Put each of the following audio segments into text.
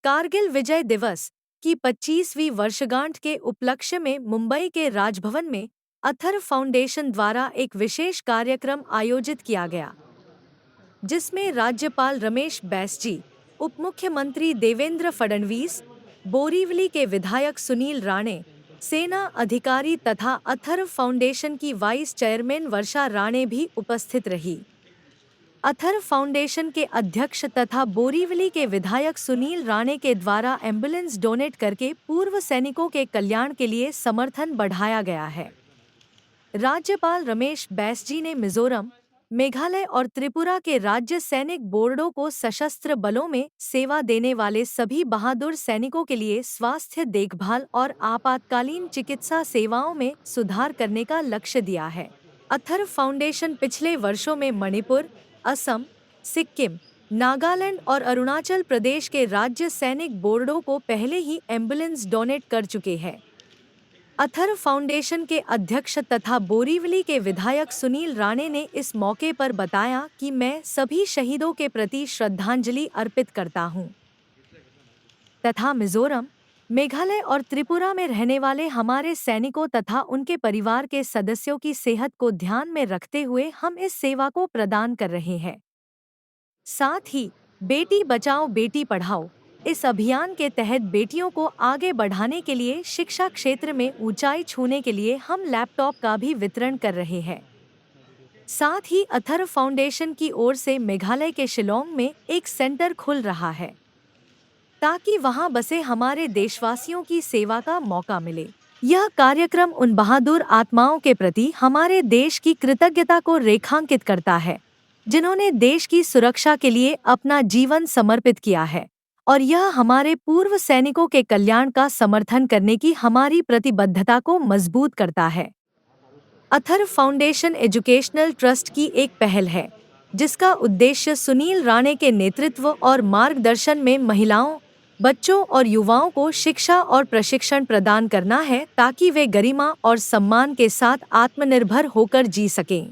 कारगिल विजय दिवस की 25वीं वर्षगांठ के उपलक्ष्य में मुंबई के राजभवन में अथर्व फाउंडेशन द्वारा एक विशेष कार्यक्रम आयोजित किया गया, जिसमें राज्यपाल रमेश बैस जी, उप मुख्यमंत्री देवेंद्र फडणवीस, बोरीवली के विधायक सुनील राणे, सेना अधिकारी तथा अथर्व फाउंडेशन की वाइस चेयरमैन वर्षा राणे भी उपस्थित रही। अथर्व फाउंडेशन के अध्यक्ष तथा बोरीवली के विधायक सुनील राणे के द्वारा एम्बुलेंस डोनेट करके पूर्व सैनिकों के कल्याण के लिए समर्थन बढ़ाया गया है। राज्यपाल रमेश बैस जी ने मिजोरम, मेघालय और त्रिपुरा के राज्य सैनिक बोर्डों को सशस्त्र बलों में सेवा देने वाले सभी बहादुर सैनिकों के लिए स्वास्थ्य देखभाल और आपातकालीन चिकित्सा सेवाओं में सुधार करने का लक्ष्य दिया है। अथर्व फाउंडेशन पिछले वर्षों में मणिपुर, असम, सिक्किम, नागालैंड और अरुणाचल प्रदेश के राज्य सैनिक बोर्डों को पहले ही एम्बुलेंस डोनेट कर चुके हैं। अथर्व फाउंडेशन के अध्यक्ष तथा बोरीवली के विधायक सुनील राणे ने इस मौके पर बताया कि मैं सभी शहीदों के प्रति श्रद्धांजलि अर्पित करता हूं तथा मिजोरम, मेघालय और त्रिपुरा में रहने वाले हमारे सैनिकों तथा उनके परिवार के सदस्यों की सेहत को ध्यान में रखते हुए हम इस सेवा को प्रदान कर रहे हैं। साथ ही बेटी बचाओ बेटी पढ़ाओ इस अभियान के तहत बेटियों को आगे बढ़ाने के लिए शिक्षा क्षेत्र में ऊंचाई छूने के लिए हम लैपटॉप का भी वितरण कर रहे हैं। साथ ही अथर्व फाउंडेशन की ओर से मेघालय के शिलोंग में एक सेंटर खुल रहा है, ताकि वहां बसे हमारे देशवासियों की सेवा का मौका मिले। यह कार्यक्रम उन बहादुर आत्माओं के प्रति हमारे देश की कृतज्ञता को रेखांकित करता है, जिन्होंने देश की सुरक्षा के लिए अपना जीवन समर्पित किया है, और यह हमारे पूर्व सैनिकों के कल्याण का समर्थन करने की हमारी प्रतिबद्धता को मजबूत करता है। अथर्व फाउंडेशन एजुकेशनल ट्रस्ट की एक पहल है, जिसका उद्देश्य सुनील राणे के नेतृत्व और मार्गदर्शन में महिलाओं, बच्चों और युवाओं को शिक्षा और प्रशिक्षण प्रदान करना है, ताकि वे गरिमा और सम्मान के साथ आत्मनिर्भर होकर जी सकें।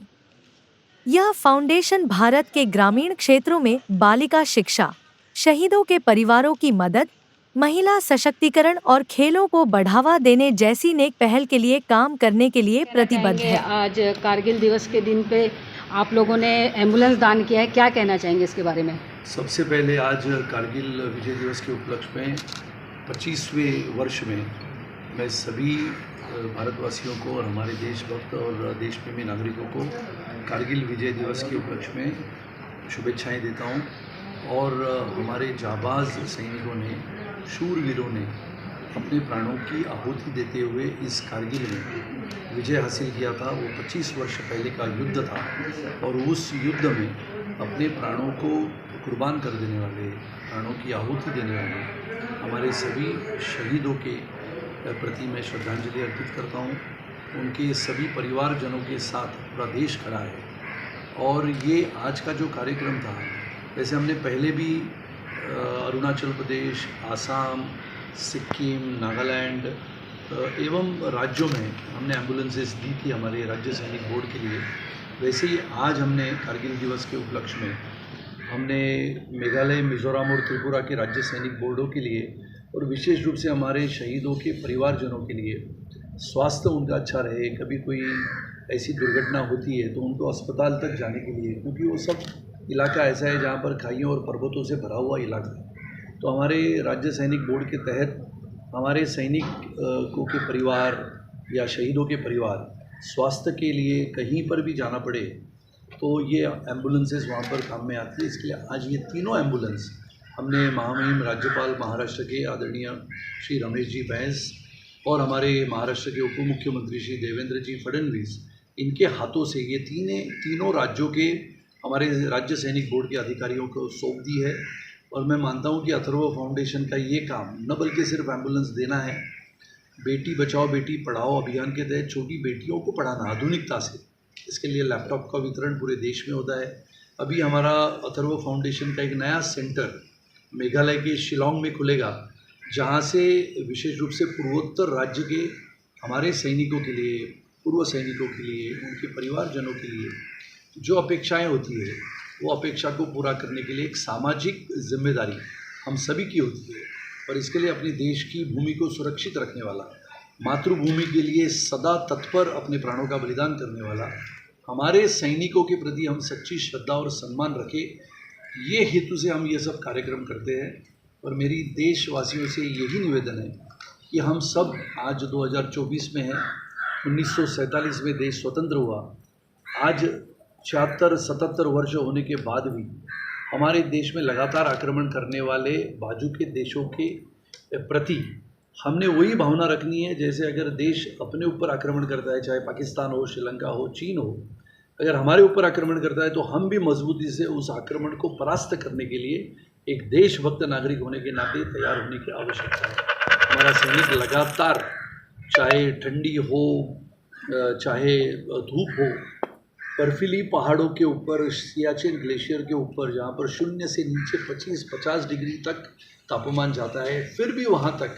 यह फाउंडेशन भारत के ग्रामीण क्षेत्रों में बालिका शिक्षा, शहीदों के परिवारों की मदद, महिला सशक्तिकरण और खेलों को बढ़ावा देने जैसी नेक पहल के लिए काम करने के लिए प्रतिबद्ध है। आज कारगिल दिवस के दिन पे आप लोगों ने एम्बुलेंस दान किया है, क्या कहना चाहेंगे इसके बारे में? सबसे पहले आज कारगिल विजय दिवस के उपलक्ष्य में 25वें वर्ष में मैं सभी भारतवासियों को और हमारे देशभक्त और देशप्रेमी नागरिकों को कारगिल विजय दिवस के उपलक्ष्य में शुभेच्छाएं देता हूं। और हमारे जाबाज सैनिकों ने, शूरवीरों ने अपने प्राणों की आहुति देते हुए इस कारगिल में विजय हासिल किया था। वो 25 वर्ष पहले का युद्ध था और उस युद्ध में अपने प्राणों को कुर्बान कर देने वाले, प्राणों की आहुति देने वाले हमारे सभी शहीदों के प्रति मैं श्रद्धांजलि अर्पित करता हूँ। उनके सभी परिवारजनों के साथ पूरा देश खड़ा है। और ये आज का जो कार्यक्रम था, वैसे हमने पहले भी अरुणाचल प्रदेश, आसाम, सिक्किम, नागालैंड एवं राज्यों में हमने एम्बुलेंसेस दी थी हमारे राज्य सैनिक बोर्ड के लिए। वैसे ही आज हमने कारगिल दिवस के उपलक्ष्य में हमने मेघालय, मिजोरम और त्रिपुरा के राज्य सैनिक बोर्डों के लिए और विशेष रूप से हमारे शहीदों के परिवारजनों के लिए स्वास्थ्य उनका अच्छा रहे, कभी कोई ऐसी दुर्घटना होती है तो उनको अस्पताल तक जाने के लिए, क्योंकि वो सब इलाका ऐसा है जहाँ पर खाइयों और पर्वतों से भरा हुआ इलाका है। तो हमारे राज्य सैनिक बोर्ड के तहत हमारे सैनिकों के परिवार या शहीदों के परिवार स्वास्थ्य के लिए कहीं पर भी जाना पड़े तो ये एम्बुलेंसेस वहाँ पर काम में आती है। इसके लिए आज ये तीनों एम्बुलेंस हमने महामहिम राज्यपाल महाराष्ट्र के आदरणीय श्री रमेश जी बैस और हमारे महाराष्ट्र के उप मुख्यमंत्री श्री देवेंद्र जी फडणवीस, इनके हाथों से ये तीनों राज्यों के हमारे राज्य सैनिक बोर्ड के अधिकारियों को सौंप दी है। और मैं मानता हूँ कि अथर्व फाउंडेशन का ये काम न बल्कि सिर्फ एम्बुलेंस देना है, बेटी बचाओ बेटी पढ़ाओ अभियान के तहत छोटी बेटियों को पढ़ाना आधुनिकता से, इसके लिए लैपटॉप का वितरण पूरे देश में होता है। अभी हमारा अथर्व फाउंडेशन का एक नया सेंटर मेघालय के शिलोंग में खुलेगा, जहाँ से विशेष रूप से पूर्वोत्तर राज्य के हमारे सैनिकों के लिए, पूर्व सैनिकों के लिए, उनके परिवारजनों के लिए जो अपेक्षाएं होती है वो अपेक्षा को पूरा करने के लिए एक सामाजिक जिम्मेदारी हम सभी की होती है। और इसके लिए अपने देश की भूमि को सुरक्षित रखने वाला, मातृभूमि के लिए सदा तत्पर अपने प्राणों का बलिदान करने वाला, हमारे सैनिकों के प्रति हम सच्ची श्रद्धा और सम्मान रखें, ये हेतु से हम ये सब कार्यक्रम करते हैं। और मेरी देशवासियों से यही निवेदन है कि हम सब आज 2024 में हैं, 1947 में देश स्वतंत्र हुआ, आज 76-77 वर्ष होने के बाद भी हमारे देश में लगातार आक्रमण करने वाले बाजू के देशों के प्रति हमने वही भावना रखनी है जैसे अगर देश अपने ऊपर आक्रमण करता है, चाहे पाकिस्तान हो, श्रीलंका हो, चीन हो, अगर हमारे ऊपर आक्रमण करता है तो हम भी मजबूती से उस आक्रमण को परास्त करने के लिए एक देशभक्त नागरिक होने के नाते तैयार होने की आवश्यकता है। हमारा सैनिक लगातार, चाहे ठंडी हो, चाहे धूप हो, बर्फीली पहाड़ों के ऊपर, सियाचिन ग्लेशियर के ऊपर, जहाँ पर 0 से नीचे 25-50 डिग्री तक तापमान जाता है, फिर भी वहाँ तक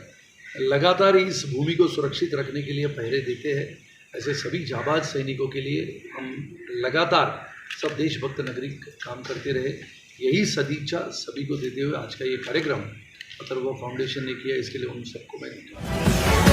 लगातार इस भूमि को सुरक्षित रखने के लिए पहरे देते हैं। ऐसे सभी जाबाज सैनिकों के लिए हम लगातार सब देशभक्त नागरिक काम करते रहे, यही सदिच्छा सभी को देते हुए आज का ये कार्यक्रम अथर्व फाउंडेशन ने किया। इसके लिए उन सबको मैं धन्यवाद।